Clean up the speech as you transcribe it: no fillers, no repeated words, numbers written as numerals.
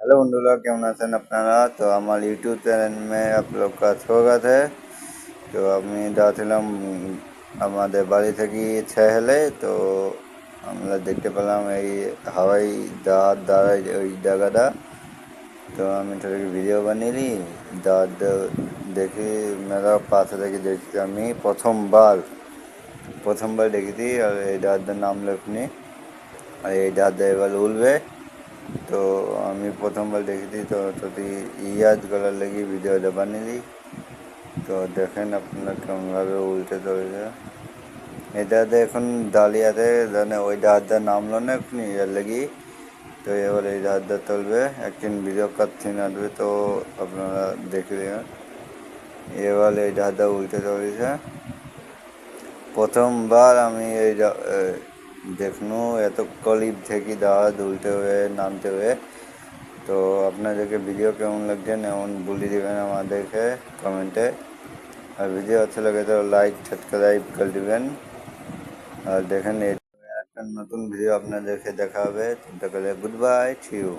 Hello बंधुरा, केमन आছেন আপনারা? তো আমার ইউটিউব চ্যানেল में आप लोग का स्वागत है। তো আমি যাচ্ছিলাম আমাদের বাড়ি থেকে ছেহেলে, তো আমরা দেখতে পেলাম এই হাওয়াই জাহাজ দাঁড়ায় ওই জায়গাটা। তো আমি তাদেরকে ভিডিও বানিয়ে জাহাজ দেখি মেলা পাশে থেকে দেখছি। আমি প্রথমবার দেখেছি, আর এই জাহাজটার নাম লেখনি, আর এই জাহাজটা এবার উঠবে। তো আমি প্রথমবার দেখেছি, তো যদি ইয়াদ করার লেগে ভিডিওটা বানিয়ে। তো দেখেন আপনারা কেমনভাবে উল্টে চলেছে। এটাতে এখন দাঁড়িয়ে আছে, জানে ওই জাহাজটার নামলো না এখনই ইয়ার লেগে। তো এবার এই জাহাজটা চলবে, একদিন ভিডিও কাটছিন আসবে, তো আপনারা দেখে দেবেন। এবার এই জাহাজটা উল্টে চলেছে। প্রথমবার আমি এই দেখনু এত করিব থেকে জাহাজ উল্টে হয়ে নামতে হয়ে। তো আপনাদেরকে ভিডিও কেমন লাগছে এমন বলে দেবেন আমাদেরকে কমেন্টে। আর ভিডিও अच्छा लगे तो লাইক সাবস্ক্রাইব করে দেবেন। আর দেখেন একটা নতুন ভিডিও আপনাদেরকে দেখা হবে। ততক্ষণে গুড বাই, থ্যাংক ইউ।